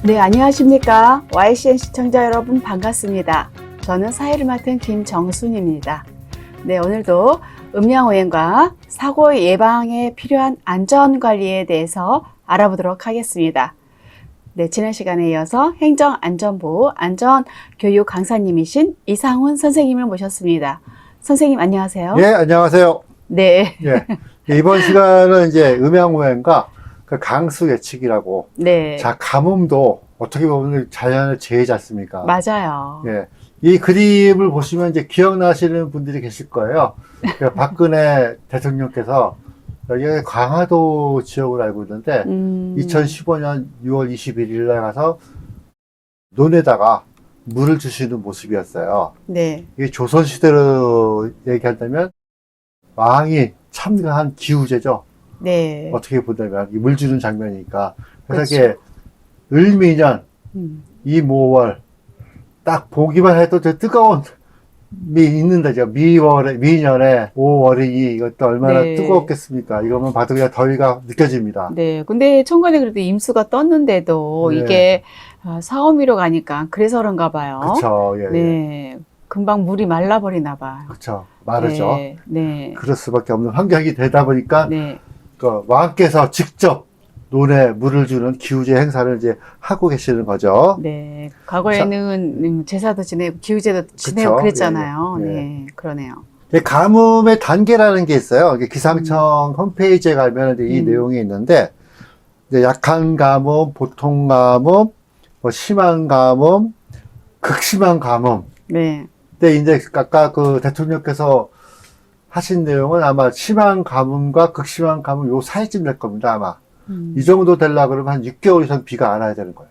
네, 안녕하십니까. YCN 시청자 여러분 반갑습니다. 저는 사회를 맡은 김정순입니다. 네, 오늘도 음양오행과 사고 예방에 필요한 안전관리에 대해서 알아보도록 하겠습니다. 네, 지난 시간에 이어서 행정안전부 안전교육 강사님이신 이상훈 선생님을 모셨습니다. 선생님 안녕하세요. 예, 안녕하세요. 네. 예. 이번 시간은 이제 음양오행과 그 강수 예측이라고. 네. 자, 가뭄도 어떻게 보면 자연의 재해지 않습니까? 맞아요. 예. 이 그림을 보시면 이제 기억나시는 분들이 계실 거예요. 그 박근혜 대통령께서 여기가 강화도 지역을 알고 있는데, 2015년 6월 21일 날 가서 논에다가 물을 주시는 모습이었어요. 네. 이게 조선시대로 얘기한다면 왕이 참가한 기우제죠. 네. 어떻게 보자면 이 물 주는 장면이니까. 그래서 그렇죠. 이게 을미년 이모월 딱 보기만 해도 저 뜨거운 미 있는다죠. 미년에 5월이 이것도 얼마나 네. 뜨거웠겠습니까? 이거만 봐도 그냥 더위가 느껴집니다. 네. 근데 천간에 그래도 임수가 떴는데도 네. 이게 사오미로 가니까 그래서 그런가 봐요. 그쵸. 예, 예. 네. 금방 물이 말라버리나 봐요. 그쵸. 마르죠. 네. 네. 그럴 수밖에 없는 환경이 되다 보니까 네. 그 왕께서 직접 논에 물을 주는 기우제 행사를 이제 하고 계시는 거죠. 네. 과거에는 제사도 지내고 기우제도 지내고 그쵸. 그랬잖아요. 예, 예. 네. 그러네요. 이제 가뭄의 단계라는 게 있어요. 이게 기상청 홈페이지에 가면 이제 이 내용이 있는데, 이제 약한 가뭄, 보통 가뭄, 뭐 심한 가뭄, 극심한 가뭄. 네. 근데 이제 아까 그 대통령께서 하신 내용은 아마 심한 가뭄과 극심한 가뭄 요 사이쯤 될 겁니다, 아마. 이 정도 되려고 그러면 한 6개월 이상 비가 안 와야 되는 거예요.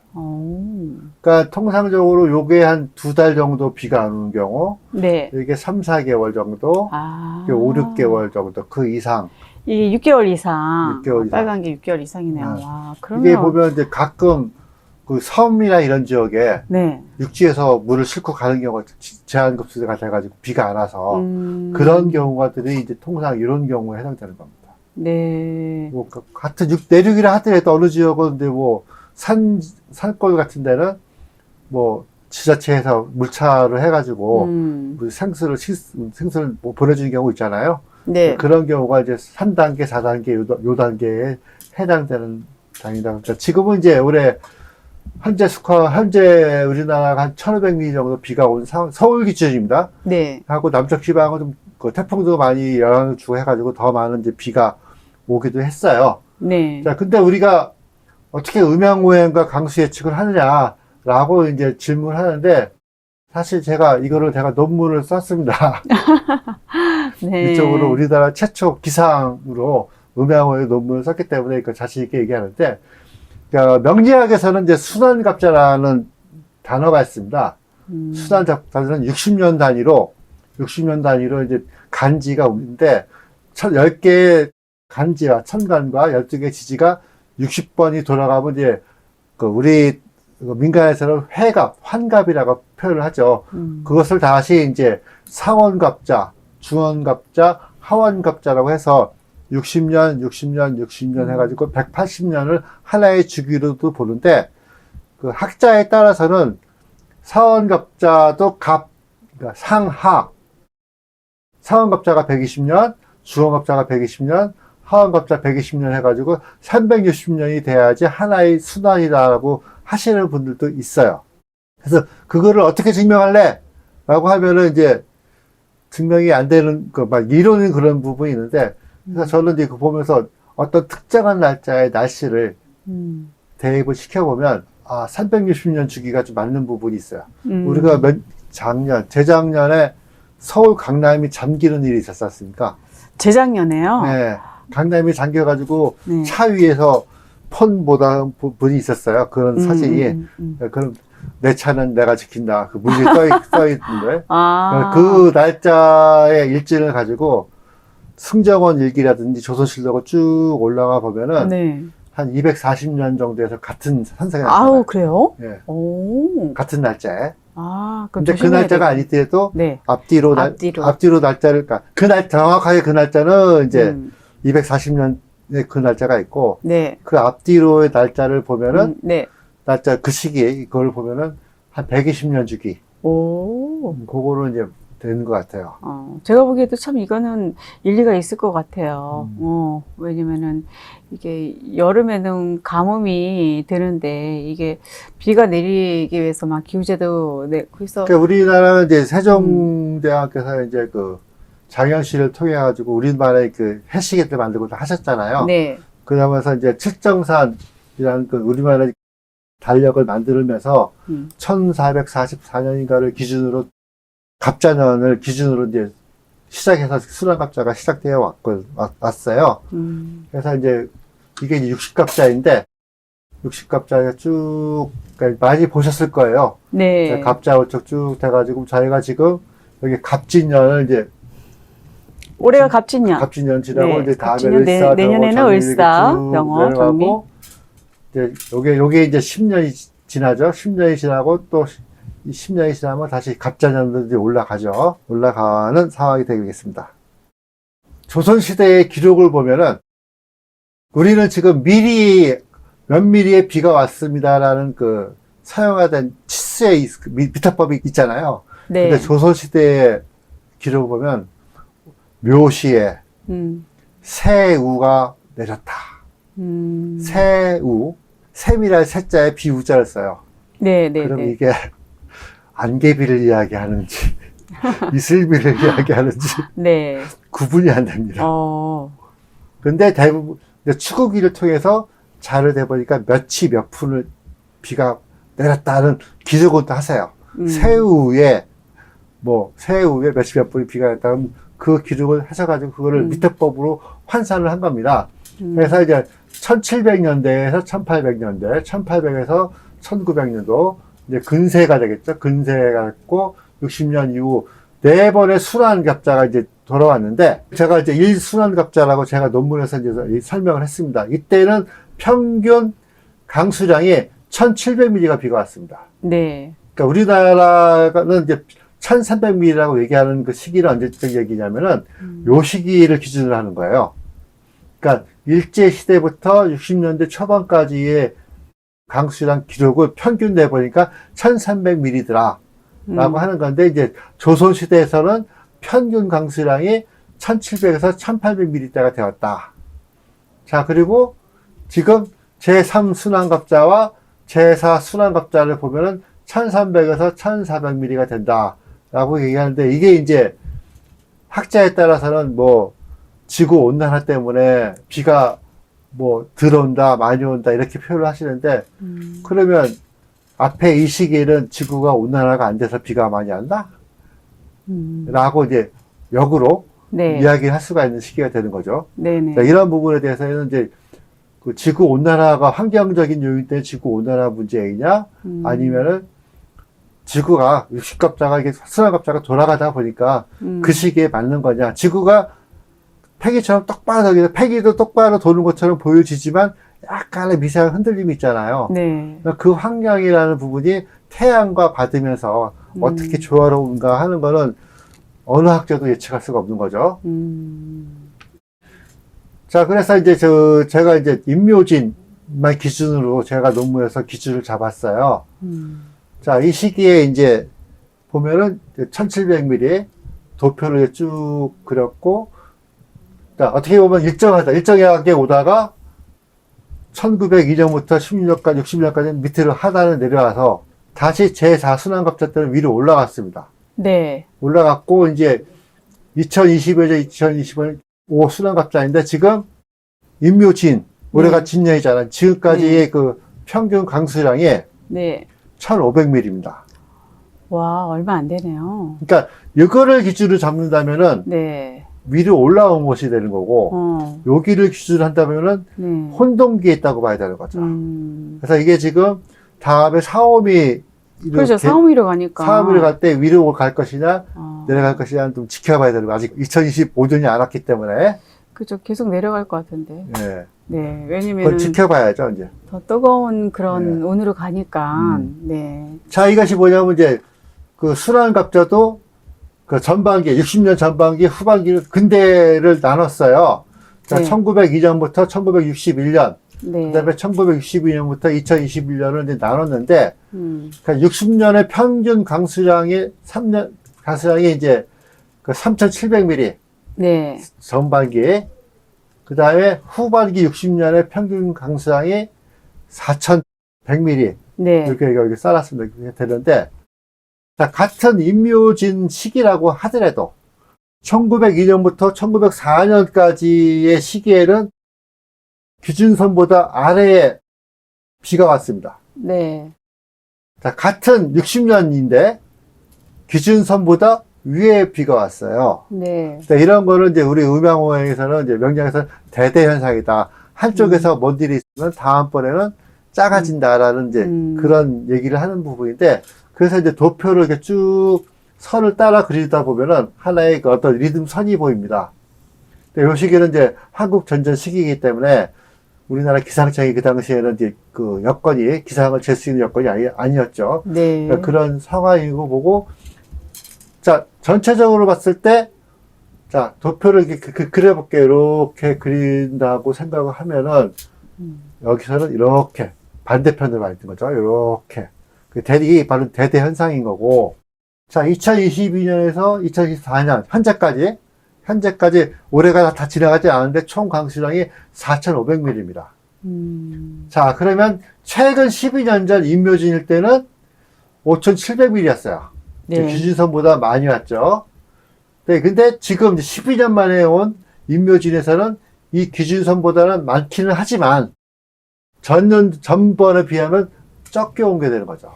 그러니까 통상적으로 요게 한 2달 정도 비가 안 오는 경우, 네. 이게 3, 4개월 정도, 아. 이게 5, 6개월 정도, 그 이상. 이게 6개월 이상. 6개월 이상. 빨간 게 6개월 이상이네요. 네. 와, 그러면. 이게 보면 이제 가끔 그 섬이나 이런 지역에 네. 육지에서 물을 싣고 가는 경우가 제한급수가 돼가지고 비가 안 와서 그런 경우들이 이제 통상 이런 경우에 해당되는 겁니다. 네. 뭐 같은 내륙이라 하더라도 어느 지역은 이제 뭐 산골 같은 데는 뭐 지자체에서 물차를 해가지고 뭐 생수를 뭐 보내주는 경우 있잖아요. 네. 그런 경우가 이제 3단계, 4단계 요 단계에 해당되는 단위다. 그러니까 지금은 이제 올해 현재 우리나라가 한 1,500mm 정도 비가 온 서울 기준입니다. 네. 하고 남쪽 지방은 좀 그 태풍도 많이 영향을 주고 해가지고 더 많은 이제 비가 오기도 했어요. 네. 자, 근데 우리가 어떻게 음양오행과 강수 예측을 하느냐라고 이제 질문을 하는데, 사실 제가 논문을 썼습니다. 네. 이쪽으로 우리나라 최초 기상으로 음양오행 논문을 썼기 때문에 그 자신 있게 얘기하는데, 그러니까 명리학에서는 이제 순환갑자라는 단어가 있습니다. 순환갑자는 60년 단위로 이제 간지가 오는데, 10개의 간지와 천간과 12개의 지지가 60번이 돌아가면 이제 그 우리 민간에서는 환갑이라고 표현을 하죠. 그것을 다시 이제 상원갑자, 중원갑자, 하원갑자라고 해서 60년 해가지고 180년을 하나의 주기로도 보는데, 그 학자에 따라서는 사원갑자도 그러니까 상원갑자가 120년, 중원갑자가 120년, 하원갑자 120년 해가지고 360년이 돼야지 하나의 순환이다라고 하시는 분들도 있어요. 그래서 그거를 어떻게 증명할래? 라고 하면은 이제 증명이 안 되는, 막 이론인 그런 부분이 있는데, 그래서 저는 이제 그 보면서 어떤 특정한 날짜의 날씨를 대입을 시켜보면, 360년 주기가 좀 맞는 부분이 있어요. 우리가 재작년에 서울 강남이 잠기는 일이 있었습니까? 재작년에요? 네. 강남이 잠겨가지고 네. 차 위에서 폰 보던 분이 있었어요. 그런 사진이. 그럼 내 차는 내가 지킨다. 그 문이 써 있는데. 그 날짜의 일진을 가지고 승정원 일기라든지 조선실록을 쭉 올라가 보면은 네. 한 240년 정도에서 같은 현상이 나타나요. 아우, 그래요? 예. 오. 같은 날짜에. 그럼 근데 그 조심해야 날짜가 되겠네. 아니더라도 네. 앞뒤로 날짜를, 정확하게 그 날짜는 이제 240년의 그 날짜가 있고, 네. 그 앞뒤로의 날짜를 보면은, 네. 날짜 그 시기에 그걸 보면은 한 120년 주기. 오. 그거로 이제 되는 것 같아요. 제가 보기에도 참 이거는 일리가 있을 것 같아요. 왜냐면은 이게 여름에는 가뭄이 되는데 이게 비가 내리기 위해서 막 기후제도 그래서 그러니까 우리나라는 이제 세종대왕께서 이제 그 장영씨를 통해 가지고 우리나라의 그 해시계를 만들고 하셨잖아요. 네. 그러면서 이제 칠정산이라는 그 우리나라의 달력을 만들면서 1444년인가를 기준으로 갑자년을 기준으로 이제 시작해서 순환갑자가 시작되어 왔어요. 그래서 이제 이게 이제 60갑자인데 60갑자가 쭉 그러니까 많이 보셨을 거예요. 네. 갑자 우측 쭉 돼가지고 저희가 지금 여기 갑진년을 이제 올해가 갑진년. 갑진년 지나고 네, 이제 다음에 갑진년, 을사, 내년에는 병어, 을사, 쭉 병어, 내려가고 이제 요게 이제 10년이 지나죠. 10년이 지나고 또 10년이 지나면 다시 갑자년도 이제 올라가죠. 올라가는 상황이 되겠습니다. 조선시대의 기록을 보면은 우리는 지금 미리 몇 미리의 비가 왔습니다라는 그 사용하던 치수의 미터법이 있잖아요. 네. 근데 조선시대의 기록을 보면 묘시에 새우가 내렸다. 새우, 샘이라는 새자에 비우자를 써요. 네, 네. 그럼 네. 이게 안개비를 이야기하는지 이슬비를 이야기하는지 네. 구분이 안 됩니다. 근데 대부분 추구기를 통해서 자료돼 보니까 몇치 몇 푼을 비가 내렸다는 기록을 또 하세요. 새우에 몇치 몇 푼이 비가 내렸다면 그 기록을 하셔가지고 그거를 미터법으로 환산을 한 겁니다. 그래서 이제 1700년대에서 1800년대, 1800에서 1900년도 이제 근세가 되겠죠. 근세가 됐고 60년 이후 4번의 순환갑자가 이제 돌아왔는데 제가 이제 1순환갑자라고 제가 논문에서 이제 설명을 했습니다. 이때는 평균 강수량이 1700mm가 비가 왔습니다. 네. 그러니까 우리나라는 이제 1300mm라고 얘기하는 그 시기는 언제적 얘기냐면은 요 시기를 기준으로 하는 거예요. 그러니까 일제시대부터 60년대 초반까지의 강수량 기록을 평균 내보니까 1300mm더라. 라고 하는 건데, 이제 조선시대에서는 평균 강수량이 1700에서 1800mm대가 되었다. 자, 그리고 지금 제3순환갑자와 제4순환갑자를 보면은 1300에서 1400mm가 된다. 라고 얘기하는데, 이게 이제 학자에 따라서는 지구 온난화 때문에 비가 들어온다, 많이 온다, 이렇게 표현을 하시는데, 그러면 앞에 이 시기에는 지구가 온난화가 안 돼서 비가 많이 온다? 라고 이제 역으로 네. 이야기를 할 수가 있는 시기가 되는 거죠. 네네. 그러니까 이런 부분에 대해서는 이제 그 지구 온난화가 환경적인 요인 때문에 지구 온난화 문제이냐, 아니면은 지구가 60갑자가 이게 순환갑자가 돌아가다 보니까 그 시기에 맞는 거냐. 지구가 폐기처럼 똑바로 폐기도 똑바로 도는 것처럼 보여지지만 약간의 미세한 흔들림이 있잖아요. 네. 그 환경이라는 부분이 태양과 받으면서 어떻게 조화로운가 하는 거는 어느 학자도 예측할 수가 없는 거죠. 자, 그래서 이제 제가 이제 임묘진만 기준으로 제가 논문에서 기준을 잡았어요. 자, 이 시기에 이제 보면은 1700mm 도표를 쭉 그렸고, 자, 어떻게 보면 일정하게 오다가 1902년부터 16년까지, 60년까지는 밑으로 하단을 내려와서 다시 제4순환갑자 때는 위로 올라갔습니다. 네. 올라갔고, 이제 2020에서 2025 순환갑자인데 지금 임묘진, 올해가 진년이잖아. 지금까지의 그 평균 강수량이 네. 1500mm입니다. 와, 얼마 안 되네요. 그러니까 이거를 기준으로 잡는다면은 네. 위로 올라온 것이 되는 거고, 여기를 기준으로 한다면은 혼동기에 있다고 봐야 되는 거죠. 그래서 이게 지금 다음에 사오미 그렇죠. 사오미로 가니까. 사오미를 갈 때 위로 갈 것이냐 내려갈 것이냐 좀 지켜봐야 되는 거. 아직 2025년이 안 왔기 때문에. 그죠. 계속 내려갈 것 같은데. 네. 네. 왜냐면 그걸 지켜봐야죠, 이제. 더 뜨거운 그런 온으로 가니까. 네. 자, 이것이 뭐냐면 이제 그 순환갑자도 그 전반기, 60년 전반기, 후반기는 근대를 나눴어요. 자, 네. 1902년부터 1961년, 네. 그다음에 1962년부터 2021년을 이제 나눴는데, 그러니까 60년의 평균 강수량이 이제 그 3,700mm 네. 전반기에, 그다음에 후반기 60년의 평균 강수량이 4,100mm 네. 이렇게 여기 써놨으면 되는데, 자, 같은 임묘진 시기라고 하더라도 1902년부터 1904년까지의 시기에는 기준선보다 아래에 비가 왔습니다. 네. 자, 같은 60년인데 기준선보다 위에 비가 왔어요. 네. 자, 이런 거는 이제 우리 음양오행에서는 이제 명량에서 대대현상이다. 한쪽에서 뭔 일이 있으면 다음번에는 작아진다라는 이제 그런 얘기를 하는 부분인데, 그래서 이제 도표를 이렇게 쭉 선을 따라 그리다 보면은 하나의 그 어떤 리듬 선이 보입니다. 근데 요 시기는 이제 한국 전전 시기이기 때문에 우리나라 기상청이 그 당시에는 이제 그 여건이 기상을 잴 수 있는 여건이 아니었죠. 네. 그러니까 그런 상황이고 보고, 자, 전체적으로 봤을 때, 자, 도표를 이렇게 그려볼게요. 이렇게 그린다고 생각을 하면은, 여기서는 이렇게 반대편으로 가 있는 거죠. 이렇게. 이게 바로 대대 현상인 거고, 자, 2022년에서 2024년, 현재까지 올해가 다 지나가지 않았는데 총 강수량이 4,500mm입니다. 자, 그러면 최근 12년 전 임묘진일 때는 5,700mm였어요. 네. 기준선보다 많이 왔죠. 네, 근데 지금 이제 12년 만에 온 임묘진에서는 이 기준선보다는 많기는 하지만 전번에 비하면 적게 온 게 되는 거죠.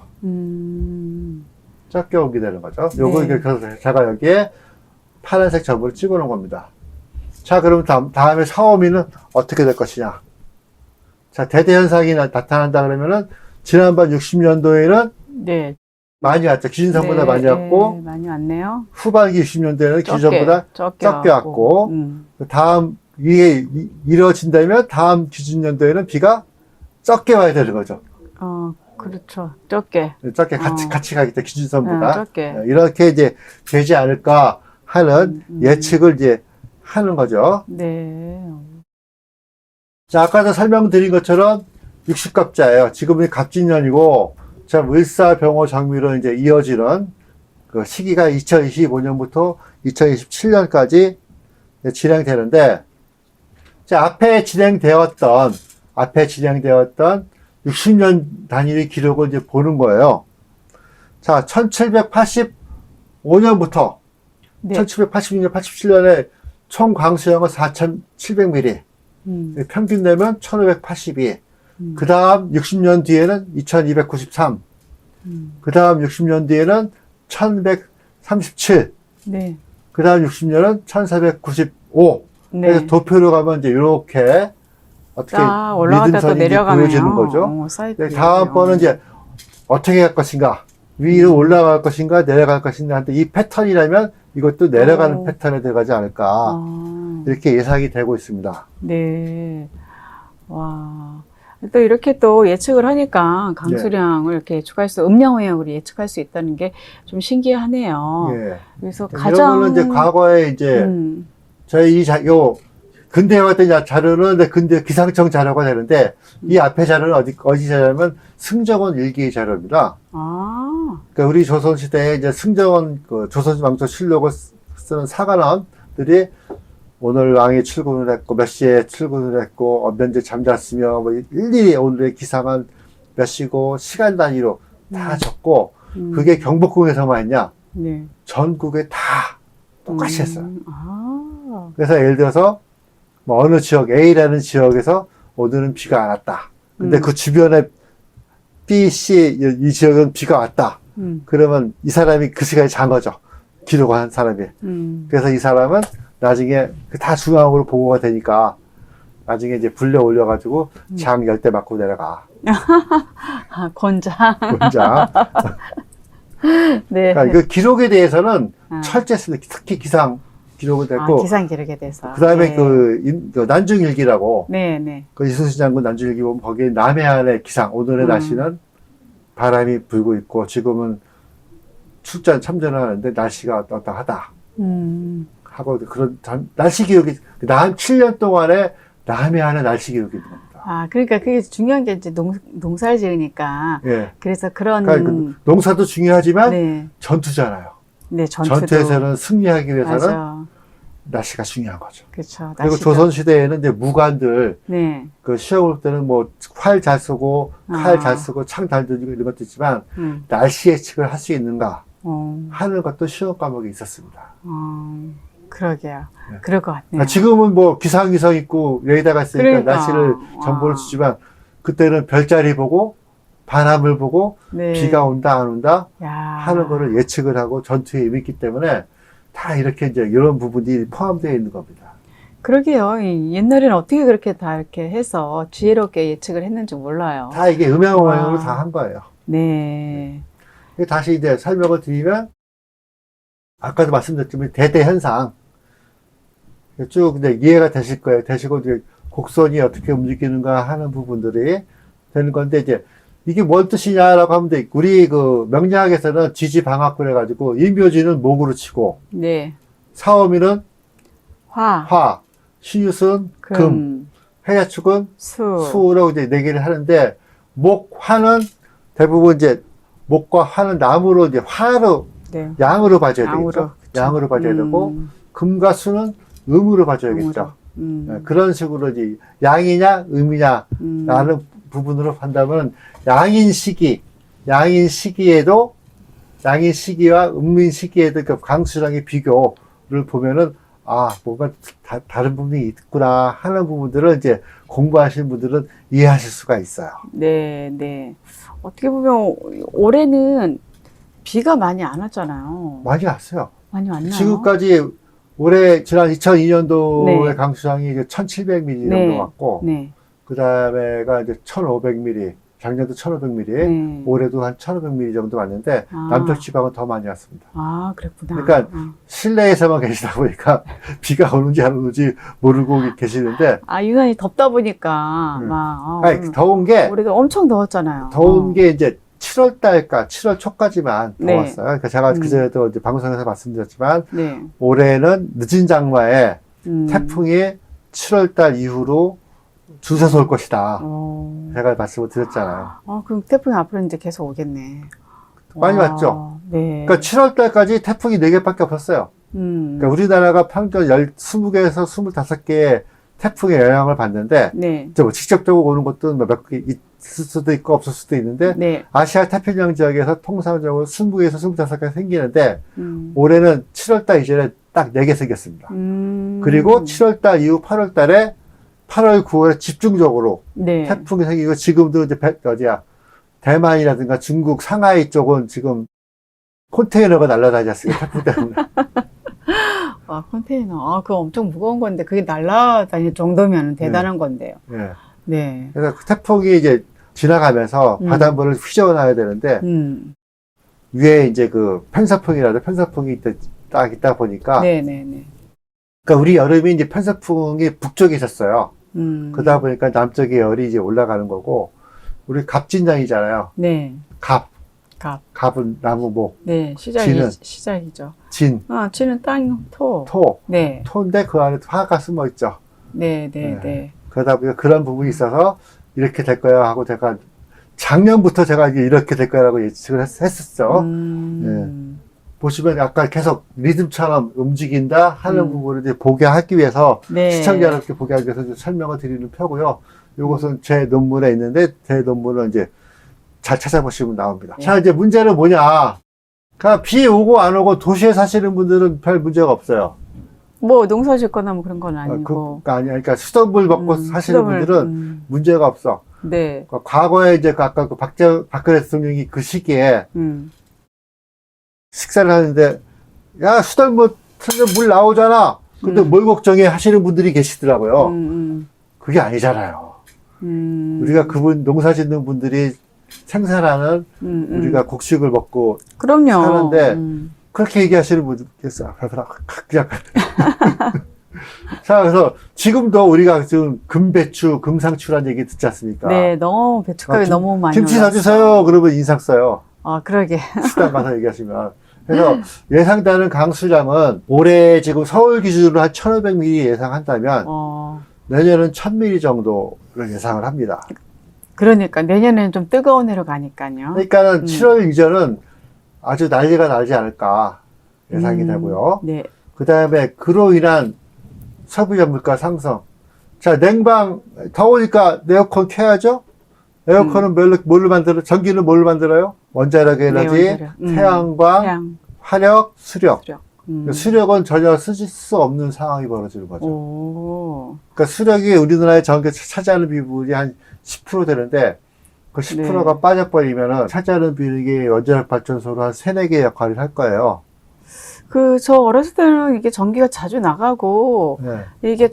적게 온 게 되는 거죠. 요거 네. 그래서 제가 여기에 파란색 점을 찍어 놓은 겁니다. 자, 그럼 다음에 사오미는 어떻게 될 것이냐. 자, 대대현상이 나타난다 그러면은 지난번 60년도에는 네. 많이 왔죠. 기준선보다 네, 많이 왔고, 네, 많이 왔네요. 후반기 60년대에는 기준선보다 적게 왔고, 다음, 이게 이루어진다면 다음 기준년도에는 비가 적게 와야 되는 거죠. 그렇죠. 적게. 적게 같이 가기 때문에 기준선보다. 적게. 이렇게 이제 되지 않을까 하는 예측을 이제 하는 거죠. 네. 자, 아까도 설명드린 것처럼 60갑자예요. 지금은 갑진년이고, 참 을사병호 정미로 이제 이어지는 그 시기가 2025년부터 2027년까지 진행되는데, 자, 앞에 진행되었던 60년 단위의 기록을 이제 보는 거예요. 자, 1785년부터 네. 1786년, 87년에 총 강수량은 4,700mm. 평균 내면 1,582. 그 다음 60년 뒤에는 2,293. 그 다음 60년 뒤에는 1,137. 네. 그 다음 60년은 1,495. 네. 그래서 도표로 가면 이제 이렇게 어떻게 올라갔다 또 내려가네요. 보여지는 거죠. 사이클. 다음번은 이제 어떻게 할 것인가, 위로 올라갈 것인가, 내려갈 것인가 한데 이 패턴이라면 이것도 내려가는 패턴에 들어가지 않을까 이렇게 예상이 되고 있습니다. 네. 와. 또 이렇게 또 예측을 하니까 강수량을 이렇게 예측할 음양오행으로 예측할 수 있다는 게 좀 신기하네요. 예. 그래서 이런 가장 거는 이제 과거에 이제 저희 요 근대화 때 자료는 근대 기상청 자료가 되는데 이 앞에 자료는 어디 자료냐면 승정원 일기 자료입니다. 그러니까 우리 조선 시대에 이제 승정원 조선 왕조 실록을 쓰는 사관원들이 오늘 왕이 출근을 했고 몇 시에 출근을 했고 언제 잠잤으며 뭐 일일이 오늘의 기상은 몇 시고 시간 단위로 다 적고 그게 경복궁에서만 했냐? 네. 전국에 다 똑같이 했어요. 그래서 예를 들어서 뭐 어느 지역 A라는 지역에서 오늘은 비가 안 왔다. 근데 그 주변에 B, C 이 지역은 비가 왔다. 그러면 이 사람이 그 시간에 잔 거죠. 기록한 사람이. 그래서 이 사람은 나중에 다 중앙으로 보고가 되니까 나중에 이제 불려 올려가지고 장 10대 맞고 내려가. 권장. 네. 그러니까 그 기록에 대해서는 철저했습니다. 특히 기상 기록은 됐고. 기상 기록에 대해서. 그 다음에 그 난중일기라고. 네네. 그 이순신 장군 난중일기 보면 거기에 남해안의 기상, 오늘의 날씨는 바람이 불고 있고 지금은 참전을 하는데 날씨가 어떠하다. 하고 그런 날씨 기록이 한 7년 동안에 남해안의 날씨 기록이 있는 겁니다. 아, 그러니까 그게 중요한 게 이제 농사를 지으니까. 예. 그래서 그런. 그러니까 그 농사도 중요하지만 네. 전투잖아요. 네, 전투도. 전투에서는 승리하기 위해서는 맞아. 날씨가 중요한 거죠. 그렇죠. 그리고 조선시대에는 이제 무관들, 네. 그 시험 볼 때는 뭐 활 잘 쏘고, 칼 잘 쓰고, 창 잘 던지고 이런 것도 있지만, 날씨 예측을 할 수 있는가 하는 것도 시험 과목이 있었습니다. 그러게요. 네. 그럴 것 같네요. 그러니까 지금은 뭐 기상위성 있고 레이더가 있으니까 그러니까. 날씨를 정보를 주지만, 그때는 별자리 보고, 바람을 보고, 네. 비가 온다, 안 온다 야. 하는 거를 예측을 하고 전투에 임했기 때문에 다 이렇게 이제 이런 부분이 포함되어 있는 겁니다. 그러게요. 옛날에는 어떻게 그렇게 다 이렇게 해서 지혜롭게 예측을 했는지 몰라요. 다 이게 음양원으로 와. 다 한 거예요. 네. 다시 이제 설명을 드리면, 아까도 말씀드렸지만 대대현상 쭉 이제 이해가 되실 거예요. 되시고 이제 곡선이 어떻게 움직이는가 하는 부분들이 되는 건데, 이제 이게 뭔 뜻이냐라고 하면 돼. 우리 그 명리학에서는 지지방학구를 해가지고 인묘지는 목으로 치고, 네. 사오미는 화, 화, 신유는 금, 해야축은 수로 이제 네 개를 하는데, 목, 화는 대부분 이제 목과 화는 나무로 이제 화로, 네. 양으로 봐줘야 양으로, 되겠죠. 그쵸. 양으로 봐줘야 되고, 금과 수는 음으로 봐줘야겠죠. 네, 그런 식으로 이제 양이냐, 음이냐, 라는 부분으로 판다면, 양인 시기와 음인 시기에도 그 강수량의 비교를 보면은, 아, 뭔가 다른 부분이 있구나 하는 부분들을 이제 공부하시는 분들은 이해하실 수가 있어요. 네, 네. 어떻게 보면 올해는 비가 많이 안 왔잖아요. 많이 왔어요. 많이 왔나요? 지금까지 올해 지난 2002년도의 네. 강수량이 이제 1700mm 정도 네. 왔고, 네. 그 다음에가 이제 1500mm, 작년도 1500mm, 네. 올해도 한 1500mm 정도 왔는데, 아. 남쪽 지방은 더 많이 왔습니다. 아, 그랬구나. 그러니까 실내에서만 계시다 보니까 비가 오는지 안 오는지 모르고 계시는데, 아, 유난히 덥다 보니까 막 아니, 더운 게, 올해도 엄청 더웠잖아요. 더운 게 이제 7월 초까지만 네. 더웠어요. 그러니까 제가 그전에도 이제 방송에서 말씀드렸지만, 네. 올해는 늦은 장마에 태풍이 7월달 이후로 줄 서서 올 것이다. 제가 말씀을 드렸잖아요. 그럼 태풍이 앞으로 이제 계속 오겠네. 많이 와, 왔죠? 네. 그러니까 7월달까지 태풍이 4개밖에 없었어요. 그러니까 우리나라가 평균 20개에서 25개의 태풍의 영향을 받는데, 네. 이제 뭐 직접적으로 오는 것도 몇 개 있을 수도 있고 없을 수도 있는데, 네. 아시아 태평양 지역에서 통상적으로 20개에서 25개가 생기는데, 음. 올해는 7월달 이전에 딱 4개 생겼습니다. 그리고 7월달 이후 8월달에 8월, 9월에 집중적으로 네. 태풍이 생기고, 지금도 이제 대만이라든가 중국, 상하이 쪽은 지금 컨테이너가 날아다니지 않습니까? 태풍 때문에. 컨테이너. 그거 엄청 무거운 건데, 그게 날아다닐 정도면 대단한 건데요. 예. 네. 그래서 그 태풍이 이제 지나가면서 바닷물을 휘저어놔야 되는데, 위에 이제 그 편서풍이 딱 있다 보니까, 네네네. 그러니까 우리 여름이 이제 편서풍이 북쪽에 있었어요. 그러다 보니까 남쪽의 열이 이제 올라가는 거고, 우리 갑진장이잖아요. 네. 갑은 나무목, 네. 진은? 시작이죠. 진, 진은 땅, 토. 토. 네. 토인데 그 안에 화가 숨어 있죠. 네. 그러다 보니까 그런 부분이 있어서 이렇게 될 거야 하고 제가 작년부터 제가 이제 이렇게 될 거라고 예측을 했었죠. 보시면 아까 계속 리듬처럼 움직인다 하는 부분을 이제 보게 하기 위해서 네. 시청자 여러분께 보게 하기 위해서 설명을 드리는 표고요. 이것은 제 논문에 있는데 제 논문은 이제 잘 찾아보시면 나옵니다. 네. 자, 이제 문제는 뭐냐. 그러니까 비 오고 안 오고 도시에 사시는 분들은 별 문제가 없어요. 뭐 농사 짓거나 뭐 그런 건 아니고. 그러니까 수돗물 먹고 사시는 분들은 문제가 없어. 네. 그러니까 과거에 이제 아까 그 박근혜 대통령이 그 시기에 식사를 하는데, 야, 수돗물 틀면 물 나오잖아. 근데 뭘 걱정해 하시는 분들이 계시더라고요. 그게 아니잖아요. 우리가 그분 농사 짓는 분들이 생산하는 우리가 곡식을 먹고 그럼요. 사는데 그렇게 얘기하시는 분들 있어요. 그냥 자, 그래서 지금도 우리가 지금 금배추, 금상추라는 얘기 듣지 않습니까? 네, 너무 배춧가루 너무 많이 김치 올랐어요. 사주세요. 그러면 인상 써요. 그러게. 식당 가서 얘기하시면. 그래서 예상되는 강수량은 올해 지금 서울 기준으로 한 1500mm 예상한다면 내년은 1000mm 정도를 예상을 합니다. 그러니까 내년에는 좀 뜨거운 해로 가니까요. 그러니까는 7월 이전은 아주 난리가 나지 않을까 예상이 되고요. 네. 그 다음에 그로 인한 석유전 물가 상승. 자, 냉방 더우니까 에어컨 켜야죠. 에어컨은 뭘로 만들어? 전기는 뭘로 만들어요? 원자력 에너지, 네, 원자력. 태양광, 태양, 화력, 수력. 수력. 수력은 전혀 쓰실 수 없는 상황이 벌어지는 거죠. 오. 그러니까 수력이 우리나라의 전기에 차지하는 비율이 한 10% 되는데 그 10%가 네. 빠져버리면은 차지하는 비율이 원자력 발전소로 한 3, 4개 역할을 할 거예요. 저 어렸을 때는 이게 전기가 자주 나가고 네. 이게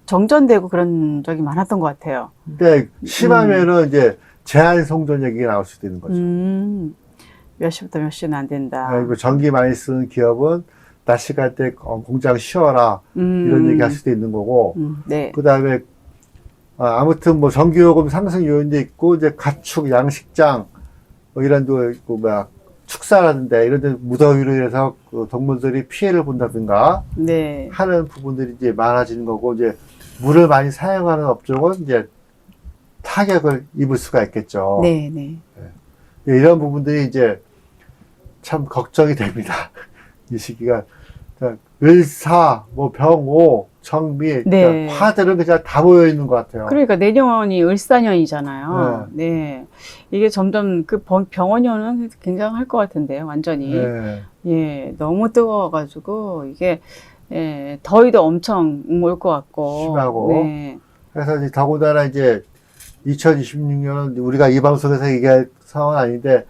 정전되고 그런 적이 많았던 것 같아요. 근데 심하면은 이제 제한 송전 얘기가 나올 수도 있는 거죠. 몇 시부터 몇 시는 안 된다. 그리고 전기 많이 쓰는 기업은 낮 시간대 공장 쉬어라 이런 얘기 할 수도 있는 거고. 네. 그 다음에 아무튼 뭐 전기요금 상승 요인도 있고 이제 가축 양식장 뭐 이런 데 있고 축사라든데 이런 데 무더위로 인해서 그 동물들이 피해를 본다든가 네. 하는 부분들이 이제 많아지는 거고 이제 물을 많이 사용하는 업종은 이제 타격을 입을 수가 있겠죠. 네, 네. 이런 부분들이 이제 참 걱정이 됩니다. 이 시기가 을사, 뭐 병오, 정미, 네. 그러니까 화들은 그냥 다 모여 있는 것 같아요. 그러니까 내년이 을사년이잖아요. 네. 이게 점점 그 병원년은 굉장할 것 같은데요, 완전히. 네. 예, 너무 뜨거워가지고 이게 더위도 엄청 올 것 같고. 심하고. 네. 그래서 이제 더군다나 이제 2026년은 우리가 이 방송에서 얘기할 상황은 아닌데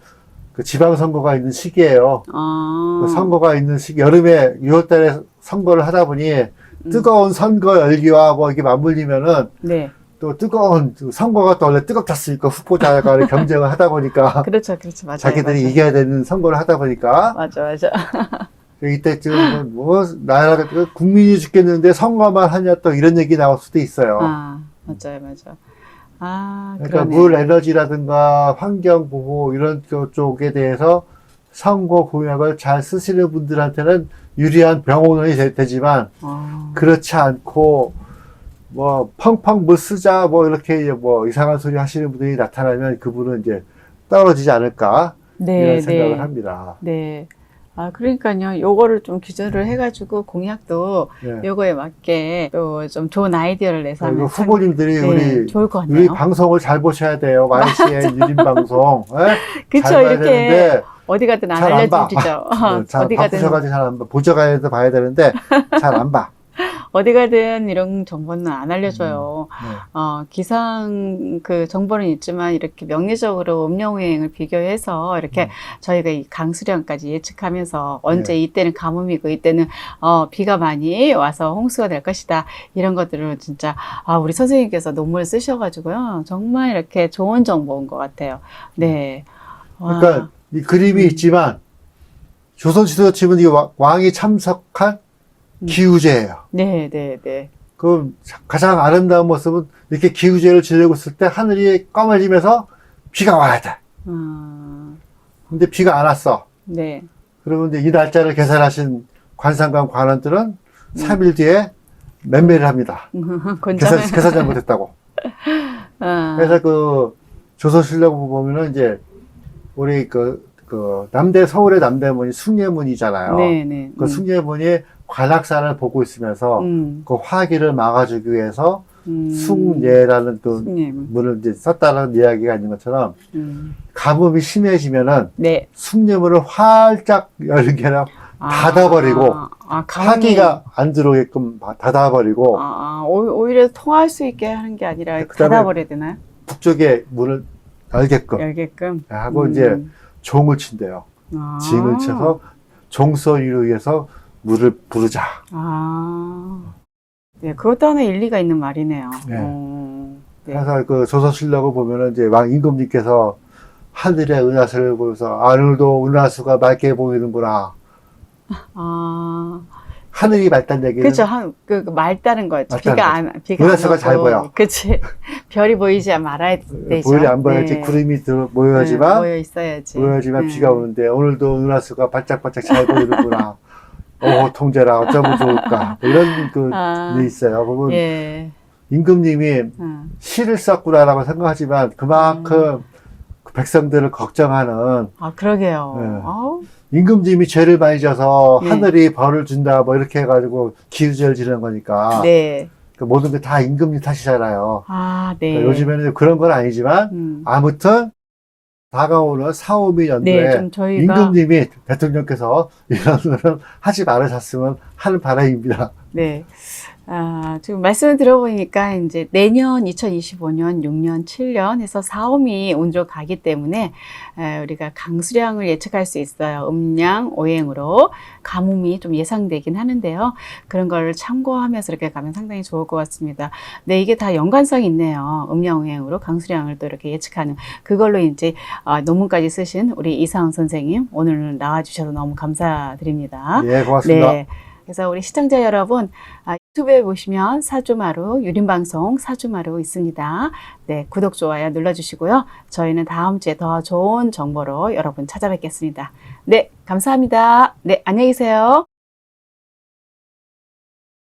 그 지방선거가 있는 시기예요. 그 선거가 있는 시기, 여름에 6월달에 선거를 하다 보니 뜨거운 선거 열기와 뭐 이게 맞물리면은 네. 또 뜨거운 선거가 또 원래 뜨겁졌으니까 후보자 간의 경쟁을 하다 보니까 그렇죠, 그렇죠. 맞아요. 자기들이 맞아요. 이겨야 되는 선거를 하다 보니까 맞아. 이때쯤 뭐 나라가 국민이 죽겠는데 선거만 하냐 또 이런 얘기 나올 수도 있어요. 맞아요. 그러니까 그러네. 물 에너지라든가 환경 보호 이런 쪽에 대해서 선거 공약을 잘 쓰시는 분들한테는 유리한 병원이 되지만 그렇지 않고 뭐 펑펑 뭐 쓰자 뭐 이렇게 뭐 이상한 소리 하시는 분들이 나타나면 그분은 이제 떨어지지 않을까 이런 생각을 합니다. 네. 그러니까요. 요거를 좀 기준을 해가지고 공약도 요거에 맞게 또 좀 좋은 아이디어를 내서 하면 후보님들이 우리 좋을 것 같네요. 우리 방송을 잘 보셔야 돼요. YCN 유림 방송. 그렇죠. 이렇게 어디 가든 안 알려주죠. 어디 가든 바쁘셔가지고 잘 안 봐. 보좌관에도 봐야 되는데 잘 안 봐. 어디 가든 이런 정보는 안 알려줘요. 기상 그 정보는 있지만 이렇게 명리적으로 음력오행을 비교해서 이렇게 저희가 이 강수량까지 예측하면서 언제 이때는 가뭄이고 이때는 비가 많이 와서 홍수가 될 것이다. 이런 것들을 진짜 우리 선생님께서 논문을 쓰셔가지고요. 정말 이렇게 좋은 정보인 것 같아요. 네. 그러니까 이 그림이 있지만 조선시대 치면 이 왕이 참석한 기우제예요. 네. 그 가장 아름다운 모습은 이렇게 기우제를 지내고 있을 때 하늘이 까매지면서 비가 와야 돼. 근데 비가 안 왔어. 네. 그러면 이제 이 날짜를 계산하신 관상관 관원들은 3일 뒤에 맨매를 합니다. 계산 잘못했다고. 그래서 그 조선시대를 보면은 이제 우리 서울의 남대문이 숭례문이잖아요. 네. 그 숭례문이 관악산을 보고 있으면서 그 화기를 막아주기 위해서 숭례라는 그 문을 이제 썼다는 이야기가 있는 것처럼 가뭄이 심해지면은 숭례문을 활짝 열게 닫아버리고 화기가 안 들어오게끔 닫아버리고 오히려 통할 수 있게 하는 게 아니라 닫아버려야 되나요? 북쪽에 문을 열게끔 하고 이제 종을 친대요. 징을 쳐서 종소리로 위해서 물을 부르자. 네, 그것도 하나 일리가 있는 말이네요. 네. 그래서 그 조선실록을 보면은 이제 왕 임금님께서 하늘의 은하수를 보면서 오늘도 은하수가 맑게 보이는구나. 하늘이 맑다는 얘기는 그렇죠. 맑다는 거죠. 비가 은하수가 잘 보여. 그렇지. 별이 보이지 말아야 되죠. 보이지 안 보여야지. 구름이 모여야지만 모여 있어야지. 비가 오는데 오늘도 은하수가 반짝반짝 잘 보이는구나. 통제라 어쩌면 좋을까. 이런 게 있어요. 보면 임금님이 시를 썼구나라고 생각하지만 그만큼 그 백성들을 걱정하는 아, 그러게요. 네. 아우, 임금님이 죄를 많이 져서 네. 하늘이 벌을 준다 뭐 이렇게 해가지고 기우제를 지르는 거니까 네. 그 모든 게 다 임금님 탓이잖아요. 아, 네. 그러니까 요즘에는 그런 건 아니지만 아무튼 다가오는 4.5미 연도에 네, 좀 저희가 임금님이 대통령께서 이런 거는 하지 말으셨으면 하는 바람입니다. 네. 아, 지금 말씀을 들어보니까 이제 내년 2025년, 6년, 7년 해서 4.5미 운조 가기 때문에 우리가 강수량을 예측할 수 있어요. 음양, 오행으로 가뭄이 좀 예상되긴 하는데요. 그런 걸 참고하면서 이렇게 가면 상당히 좋을 것 같습니다. 네, 이게 다 연관성이 있네요. 음양, 오행으로 강수량을 또 이렇게 예측하는 그걸로 이제 논문까지 쓰신 우리 이상훈 선생님 오늘 나와주셔서 너무 감사드립니다. 예, 고맙습니다. 네. 그래서 우리 시청자 여러분, 유튜브에 보시면 사주마루, 유림방송 사주마루 있습니다. 네, 구독, 좋아요 눌러주시고요. 저희는 다음 주에 더 좋은 정보로 여러분 찾아뵙겠습니다. 네, 감사합니다. 네, 안녕히 계세요.